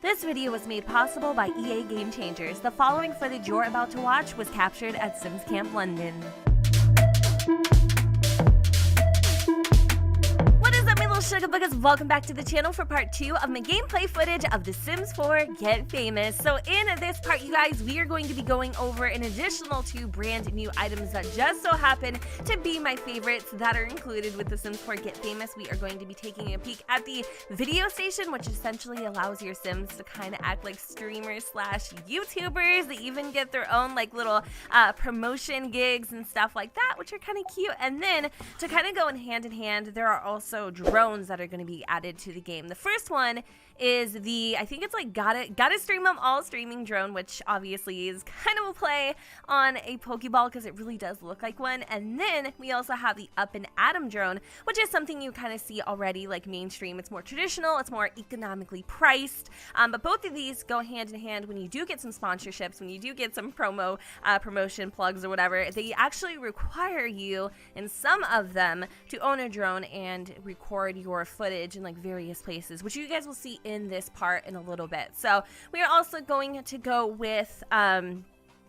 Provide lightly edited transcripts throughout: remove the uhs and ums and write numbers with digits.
This video was made possible by EA Game Changers. The following footage you're about to watch was captured at Sims Camp London. What is up, my little sugar buggers? Welcome back to the channel for part 2 of my gameplay footage of The Sims 4 Get Famous. So in this part, you guys, we are going to be going over an additional 2 brand new items that just so happen to be my favorites that are included with The Sims 4 Get Famous. We are going to be taking a peek at the video station, which essentially allows your Sims to kind of act like streamers slash YouTubers. They even get their own like little promotion gigs and stuff like that, which are kind of cute. And then to kind of go in hand, there are also drones that are going to be added to the game. The first one is the, I think it's like gotta stream them all streaming drone, which obviously is kind of a play on a Pokeball because it really does look like one. And then we also have the Up and Atom drone, which is something you kind of see already like mainstream. It's more traditional, it's more economically priced, but both of these go hand in hand when you do get some sponsorships, when you do get some promotion plugs or whatever. They actually require you in some of them to own a drone and record your footage in like various places, which you guys will see in this part in a little bit. So we are also going to go with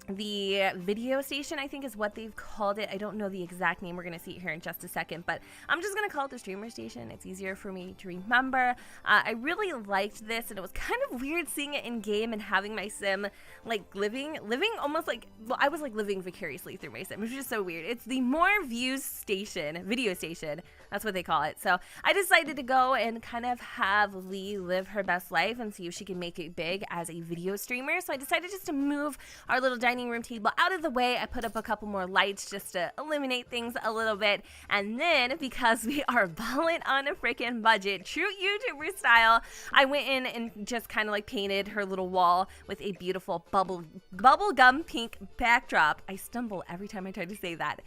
the video station, I think is what they've called it. I don't know the exact name. We're going to see it here in just a second, but I'm just going to call it the streamer station. It's easier for me to remember. I really liked this, and it was kind of weird seeing it in game and having my sim like living almost like, well, I was like living vicariously through my sim, which is just so weird. It's the more views station, video station. That's what they call it. So I decided to go and kind of have Lee live her best life and see if she can make it big as a video streamer. So I decided just to move our little dining room table out of the way. I put up a couple more lights just to eliminate things a little bit. And then because we are balling on a freaking budget, true YouTuber style, I went in and just kind of like painted her little wall with a beautiful bubblegum pink backdrop. I stumble every time I try to say that.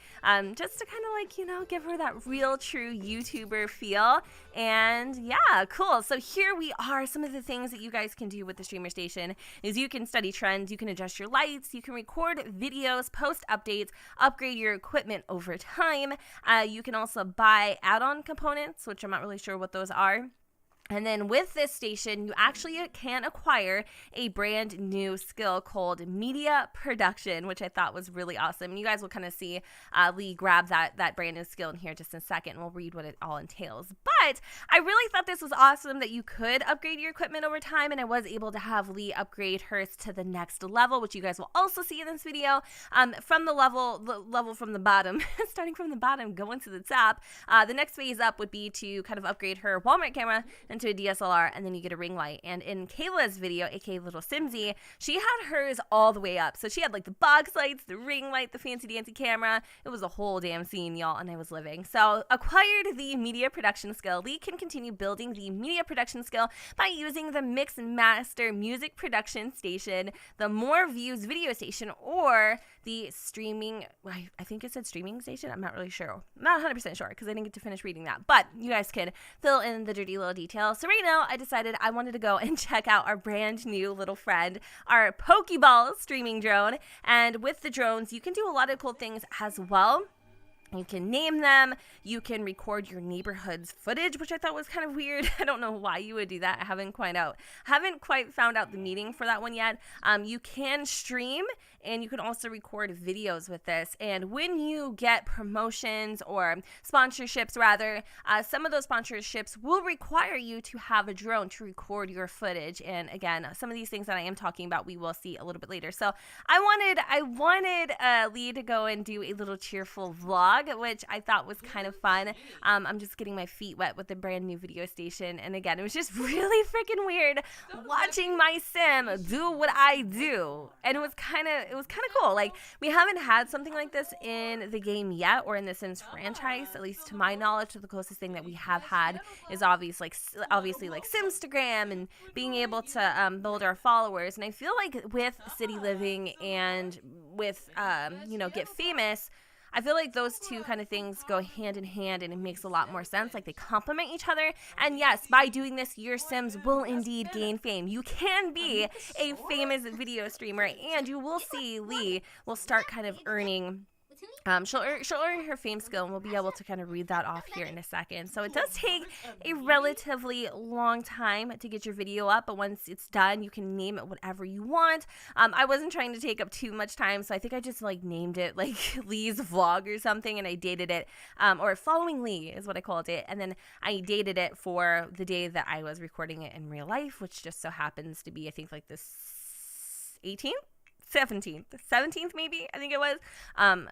Just to kind of like, you know, give her that real true YouTuber feel. And yeah, cool. So here we are. Some of the things that you guys can do with the streamer station is you can study trends, you can adjust your lights, you can record videos, post updates, upgrade your equipment over time. You can also buy add-on components, which I'm not really sure what those are. And then with this station, you actually can acquire a brand new skill called media production, which I thought was really awesome. And you guys will kind of see Lee grab that brand new skill in here just in a second, and we'll read what it all entails. But I really thought this was awesome that you could upgrade your equipment over time, and I was able to have Lee upgrade hers to the next level, which you guys will also see in this video. From the level from the bottom, starting from the bottom, going to the top. The next phase up would be to kind of upgrade her Walmart camera into a DSLR, and then you get a ring light. And in Kayla's video, aka Little Simsy, she had hers all the way up. So she had like the box lights, the ring light, the fancy dancy camera. It was a whole damn scene, y'all, and I was living. So acquired the media production skill. Lee can continue building the media production skill by using the mix and master music production station, the more views video station, or the streaming, I think it said streaming station. I'm not really sure. I'm not 100% sure because I didn't get to finish reading that, but you guys can fill in the dirty little details. So right now I decided I wanted to go and check out our brand new little friend, our Pokeball streaming drone. And with the drones, you can do a lot of cool things as well. You can name them, you can record your neighborhood's footage, which I thought was kind of weird. I don't know why you would do that. I haven't quite found out the meaning for that one yet. You can stream, and you can also record videos with this. And when you get promotions or sponsorships rather, some of those sponsorships will require you to have a drone to record your footage. And again, some of these things that I am talking about, we will see a little bit later. So I wanted Lee to go and do a little cheerful vlog, which I thought was kind of fun. I'm just getting my feet wet with the brand new video station, and again, it was just really freaking weird watching my sim do what I do, and it was kind of cool. Like, we haven't had something like this in the game yet, or in the Sims franchise, at least to my knowledge. The closest thing that we have had is obviously like Simstagram and being able to build our followers. And I feel like with City Living and with Get Famous, I feel like those two kind of things go hand in hand, and it makes a lot more sense. Like, they complement each other. And yes, by doing this, your Sims will indeed gain fame. You can be a famous video streamer, and you will see Lee will start kind of earning she'll earn her fame skill, and we'll be able to kind of read that off here in a second. So it does take a relatively long time to get your video up, but once it's done, you can name it whatever you want. I wasn't trying to take up too much time, so I think I just like named it like Lee's Vlog or something, and I dated it, or Following Lee is what I called it, and then I dated it for the day that I was recording it in real life, which just so happens to be, I think, like this 18th? 17th maybe, I think it was,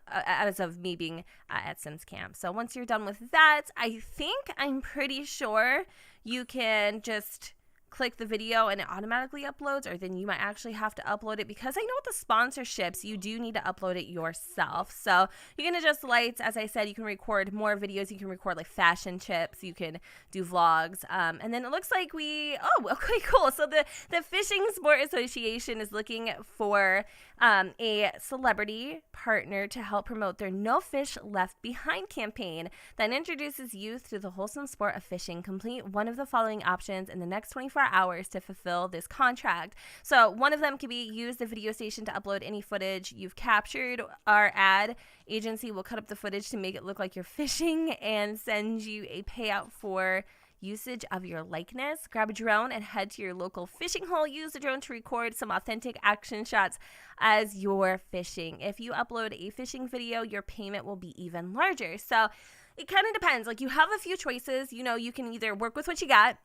as of me being at Sims Camp. So once you're done with that, I'm pretty sure you can just click the video and it automatically uploads, or then you might actually have to upload it, because I know with the sponsorships you do need to upload it yourself. So you can adjust lights. As I said, you can record more videos. You can record like fashion tips, you can do vlogs, and then it looks like okay, cool. So the Fishing Sport Association is looking for a celebrity partner to help promote their No Fish Left Behind campaign that introduces youth to the wholesome sport of fishing. Complete one of the following options in the next 24 hours to fulfill this contract. So one of them could be use the video station to upload any footage you've captured. Our ad agency will cut up the footage to make it look like you're fishing and send you a payout for usage of your likeness. Grab a drone and head to your local fishing hole. Use the drone to record some authentic action shots as you're fishing. If you upload a fishing video, your payment will be even larger. So it kind of depends. Like, you have a few choices. You know, you can either work with what you got,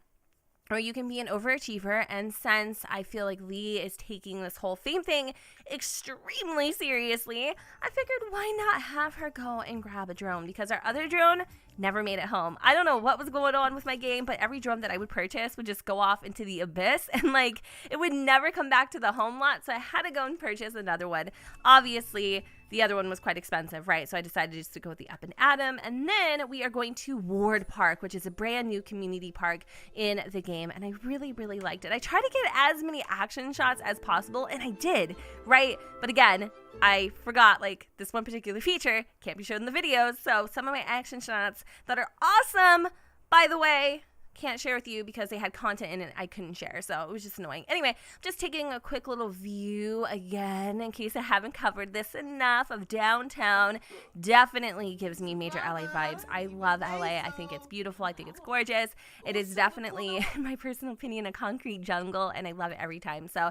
or you can be an overachiever. And since I feel like Lee is taking this whole fame thing extremely seriously, I figured why not have her go and grab a drone, because our other drone never made it home. I don't know what was going on with my game, but every drone that I would purchase would just go off into the abyss, and like it would never come back to the home lot. So I had to go and purchase another one. Obviously, the other one was quite expensive, right? So I decided just to go with the Up and Atom. And then we are going to Ward Park, which is a brand new community park in the game. And I really, really liked it. I tried to get as many action shots as possible, and I did, right? But again, I forgot, like, this one particular feature can't be shown in the videos. So some of my action shots that are awesome, by the way, can't share with you because they had content in it I couldn't share, so it was just annoying. Anyway, just taking a quick little view again in case I haven't covered this enough of downtown. Definitely gives me major LA vibes. I love LA. I think it's beautiful. I think it's gorgeous. It is definitely, in my personal opinion, a concrete jungle, and I love it every time. So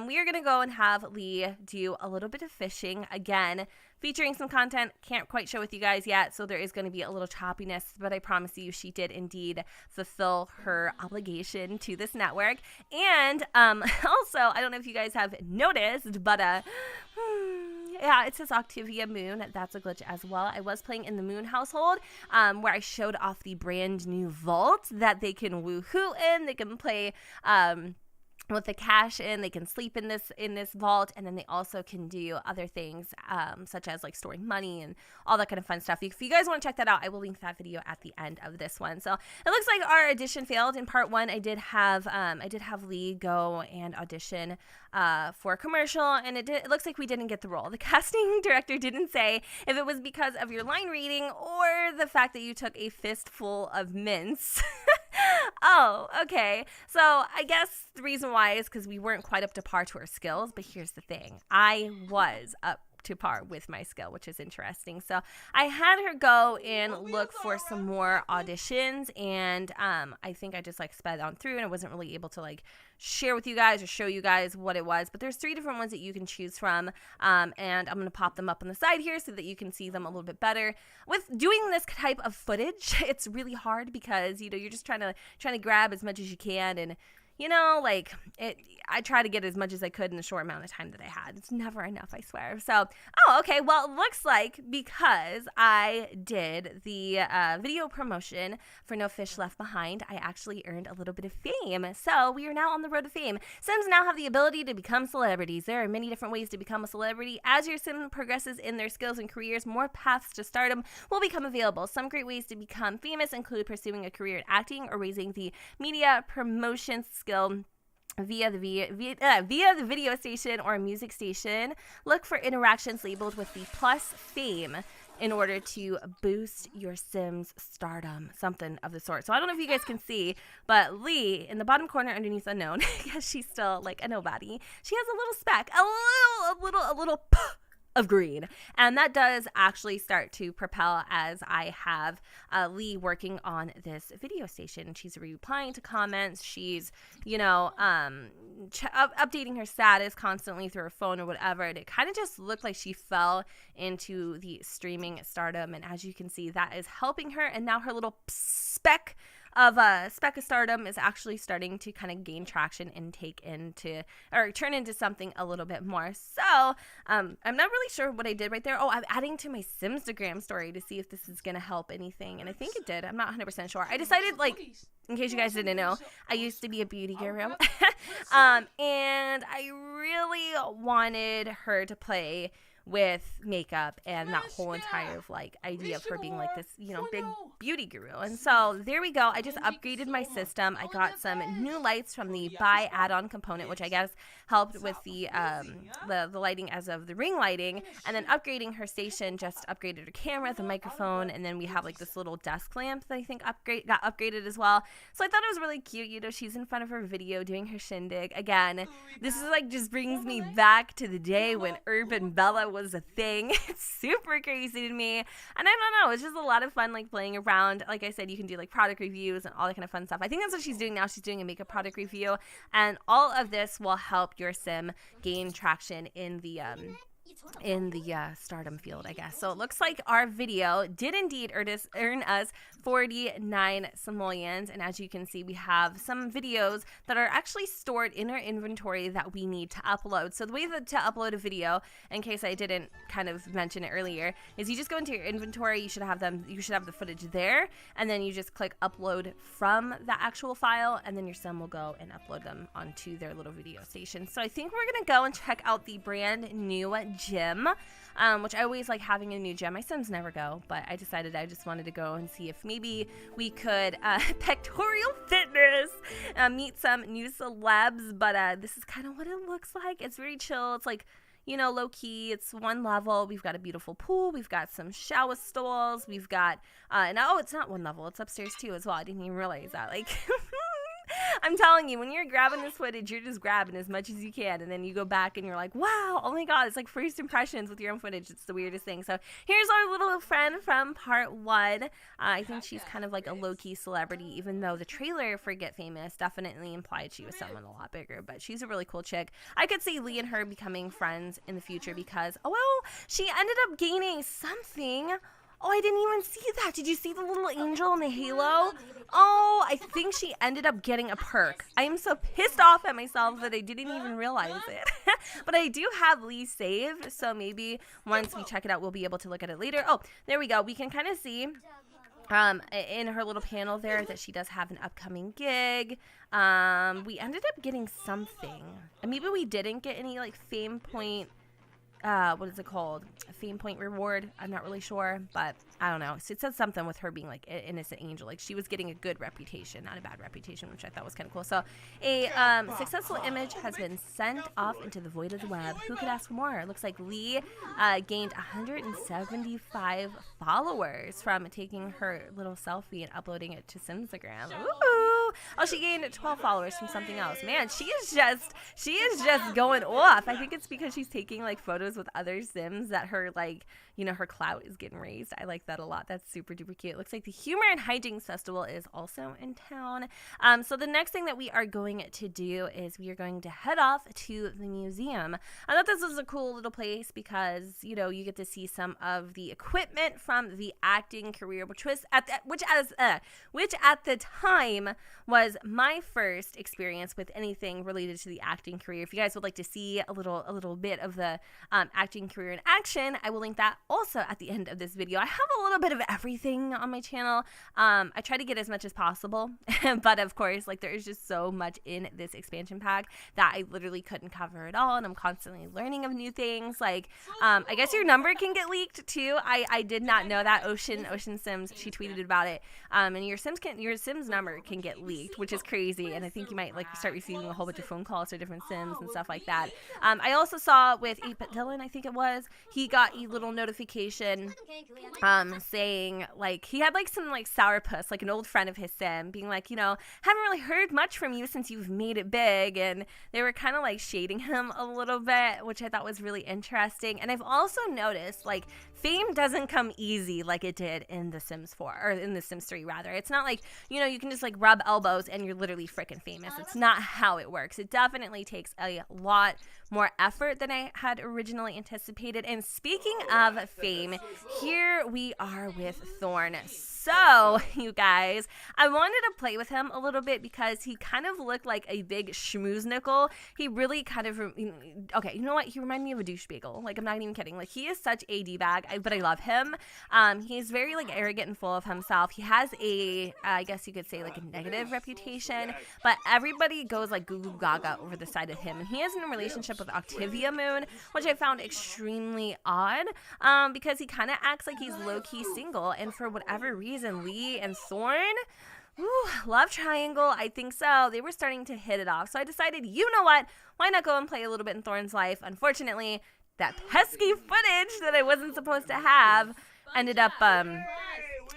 we are going to go and have Lee do a little bit of fishing again, featuring some content. Can't quite show with you guys yet, so there is going to be a little choppiness, but I promise you she did indeed fulfill her obligation to this network. And also, I don't know if you guys have noticed, but yeah, it says Octavia Moon. That's a glitch as well. I was playing in the Moon household, where I showed off the brand new vault that they can woohoo in. They can play with the cash in, they can sleep in this vault, and then they also can do other things, such as like storing money and all that kind of fun stuff. If you guys want to check that out, I will link that video at the end of this one. So it looks like our audition failed. In part one, I did have Lee go and audition for a commercial, and it looks like we didn't get the role. The casting director didn't say if it was because of your line reading or the fact that you took a fistful of mints. Oh, okay. So I guess the reason why is because we weren't quite up to par to our skills. But here's the thing. I was up to par with my skill, which is interesting. So I had her go and look for some more auditions, and I think I just like sped on through, and I wasn't really able to like share with you guys or show you guys what it was. But there's 3 different ones that you can choose from, and I'm going to pop them up on the side here so that you can see them a little bit better. With doing this type of footage, it's really hard because, you know, you're just trying to grab as much as you can, and you know, like, I try to get as much as I could in the short amount of time that I had. It's never enough, I swear. So, okay, well, it looks like because I did the video promotion for No Fish Left Behind, I actually earned a little bit of fame. So, we are now on the road to fame. Sims now have the ability to become celebrities. There are many different ways to become a celebrity. As your Sim progresses in their skills and careers, more paths to stardom will become available. Some great ways to become famous include pursuing a career in acting or raising the media promotion skill via the video station or music station. Look for interactions labeled with the plus fame in order to boost your Sim's stardom, something of the sort. So I don't know if you guys can see, but Lee in the bottom corner underneath unknown, because she's still like a nobody, she has a little speck, a little of green. And that does actually start to propel as I have Lee working on this video station. She's replying to comments. She's, updating her status constantly through her phone or whatever. And it kind of just looked like she fell into the streaming stardom. And as you can see, that is helping her. And now her little speck of stardom is actually starting to kind of gain traction and turn into something a little bit more. So I'm not really sure what I did right there. Oh, I'm adding to my Simstagram story to see if this is gonna help anything, and I think it did. I'm not 100% sure. I decided, in case you guys didn't know, I used to be a beauty guru, and I really wanted her to play with makeup and that whole entire idea of her being like this, big beauty guru. And so there we go. I just upgraded my system. I got some new lights from the buy add-on component, which I guess helped with the lighting as of the ring lighting. And then upgrading her station, just upgraded her camera, the microphone, and then we have this little desk lamp that I think got upgraded as well. So I thought it was really cute. She's in front of her video doing her shindig. Again, this is just brings me back to the day when Urban Bella was a thing. It's super crazy to me, and I don't know, it's just a lot of fun playing around. Like I said, you can do product reviews and all that kind of fun stuff. I think that's what she's doing now. She's doing a makeup product review, and all of this will help your sim gain traction in the stardom field, I guess. So it looks like our video did indeed earn us 49 simoleons, and as you can see, we have some videos that are actually stored in our inventory that we need to upload. So the way to upload a video, in case I didn't kind of mention it earlier, is you just go into your inventory. You should have the footage there, and then you just click upload from the actual file, and then your sim will go and upload them onto their little video station. So I think we're gonna go and check out the brand new gym, which I always like having a new gym. My sims never go, but I decided I just wanted to go and see if maybe we could pectoral fitness, meet some new celebs. But this is kind of what it looks like. It's very chill. It's low key. It's one level. We've got a beautiful pool. We've got some shower stalls. We've got it's not one level. It's upstairs too as well. I didn't even realize that. I'm telling you, when you're grabbing this footage, you're just grabbing as much as you can, and then you go back and you're like, wow, oh my god, it's first impressions with your own footage. It's the weirdest thing. So here's our little friend from part 1. I think she's kind of a low-key celebrity, even though the trailer for Get Famous definitely implied she was someone a lot bigger, but she's a really cool chick. I could see Lee and her becoming friends in the future because, she ended up gaining something. Oh, I didn't even see that. Did you see the little angel in the halo? Oh, I think she ended up getting a perk. I am so pissed off at myself that I didn't even realize it. But I do have Lee saved, so maybe once we check it out, we'll be able to look at it later. Oh, there we go. We can kind of see in her little panel there that she does have an upcoming gig. We ended up getting something. And maybe we didn't get any fame point. What is it called? A fame point reward. I'm not really sure, but I don't know. So it said something with her being an innocent angel. She was getting a good reputation, not a bad reputation, which I thought was kind of cool. So a successful image has been sent off into the void of the web. Who could ask for more? It looks like Lee gained 175 followers from taking her little selfie and uploading it to Simstagram. Ooh! Oh, she gained 12 followers from something else. Man, she is just going off. I think it's because she's taking photos with other sims that her her clout is getting raised. I like that a lot. That's super duper cute. It looks like the Humor and Hijinks Festival is also in town. So the next thing that we are going to do is we are going to head off to the museum. I thought this was a cool little place because you get to see some of the equipment from the acting career, which at the time was my first experience with anything related to the acting career. If you guys would like to see a little bit of the acting career in action, I will link that also at the end of this video. I have a little bit of everything on my channel. I try to get as much as possible, but of course, there is just so much in this expansion pack that I literally couldn't cover it all, and I'm constantly learning of new things. I guess your number can get leaked too. I did not know that. Ocean Sims, she tweeted about it. And your Sims number can get leaked, which is crazy. And I think you might start receiving a whole bunch of phone calls to different Sims and stuff like that. I also saw with 8-Bit Dylan, I think it was, he got a little notification notification saying, like, he had, like, some, like, sourpuss, like, an old friend of his sim, being like, you know, haven't really heard much from you since you've made it big, and they were kind of, like, shading him a little bit, which I thought was really interesting. And I've also noticed, like, fame doesn't come easy like it did in The Sims 4, or in The Sims 3, rather. It's not like, you know, you can just, like, rub elbows and you're literally freaking famous. It's not how it works. It definitely takes a lot more effort than I had originally anticipated. And speaking of fame, here we are with Thorn. So, you guys, I wanted to play with him a little bit because he kind of looked like a big schmooznickel. He really kind of, okay, you know what? He reminded me of a douche bagel. Like, I'm not even kidding. Like, he is such a D-bag, but I love him. He's very, like, arrogant and full of himself. He has a, I guess you could say, like, a negative reputation, but everybody goes, like, goo gaga over the side of him. And he is in a relationship with Octavia Moon, which I found extremely odd, because he kind of acts like he's low-key single, and for whatever reason, Lee and Thorn, love triangle, I think so. They were starting to hit it off. So I decided, you know what? Why not go and play a little bit in Thorn's life? Unfortunately, that pesky footage that I wasn't supposed to have ended up kind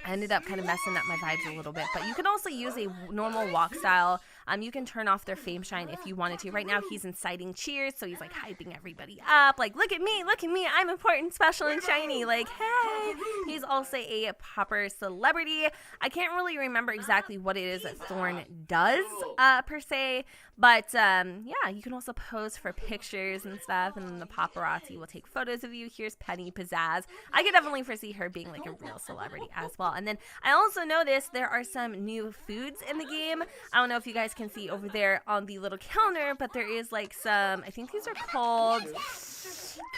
of messing up my vibes a little bit. But you can also use a normal walk style. You can turn off their fame shine if you wanted to. Right now, he's inciting cheers, so he's, like, hyping everybody up. Like, look at me, I'm important, special, and shiny. Like, hey. He's also a proper celebrity. I can't really remember exactly what it is that Thorn does, per se. But, yeah, you can also pose for pictures and stuff, and then the paparazzi will take photos of you. Here's Penny Pizzazz. I could definitely foresee her being, like, a real celebrity as well. And then I also noticed there are some new foods in the game. I don't know if you guys can see over there on the little counter, but there is, like, some, I think these are called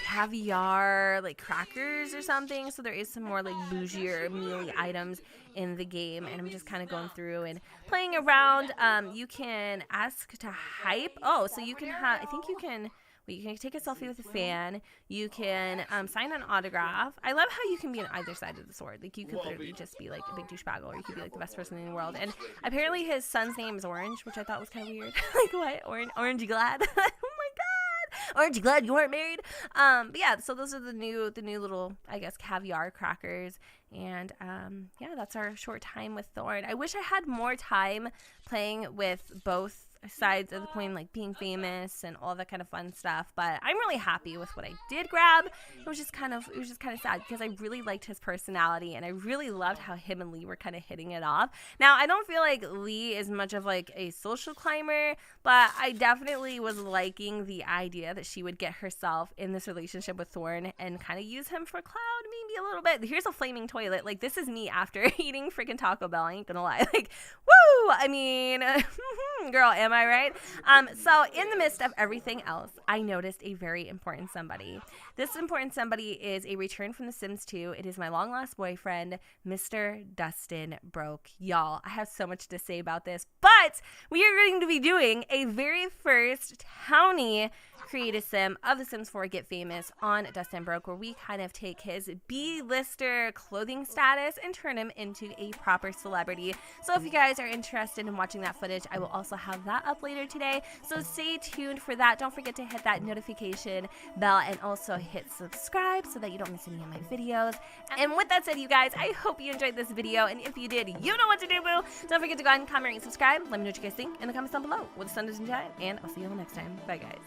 caviar, like, crackers or something. So there is some more, like, bougier mealy items in the game, and I'm just kind of going through and playing around. You can ask to hype. Oh, so you can have, I think you can, well, you can take a selfie with a fan. You can sign an autograph. I love how you can be on either side of the sword. Like, you could literally just be, like, a big douchebag, or you could be, like, the best person in the world. And apparently his son's name is Orange, which I thought was kind of weird. Like, what? Orange, you glad? Oh my god! Aren't you glad you weren't married? But yeah, so those are the new little, I guess, caviar crackers. And yeah, that's our short time with Thorn. I wish I had more time playing with both sides of the coin, like being famous and all that kind of fun stuff, but I'm really happy with what I did grab. It was just kind of sad because I really liked his personality, and I really loved how him and Lee were kind of hitting it off. Now, I don't feel like Lee is much of, like, a social climber, but I definitely was liking the idea that she would get herself in this relationship with Thorn and kind of use him for cloud, maybe a little bit. Here's a flaming toilet. Like, this is me after eating freaking Taco Bell, I ain't gonna lie. Like, woo! I mean, girl, am I right? So in the midst of everything else, I noticed a very important somebody. This important somebody is a return from The Sims 2. It is my long lost boyfriend, Mr. Dustin Broke. Y'all, I have so much to say about this, but we are going to be doing a very first townie create a sim of The Sims 4 Get Famous on Dustin Broke, where we kind of take his B-lister clothing status and turn him into a proper celebrity. So if you guys are interested in watching that footage, I will also have that up later today. So stay tuned for that. Don't forget to hit that notification bell and also hit subscribe so that you don't miss any of my videos. And with that said, you guys, I hope you enjoyed this video. And if you did, you know what to do, boo. Don't forget to go ahead and comment, rate, and subscribe. Let me know what you guys think in the comments down below. With the sun doesn't shine, and I'll see you all next time. Bye, guys.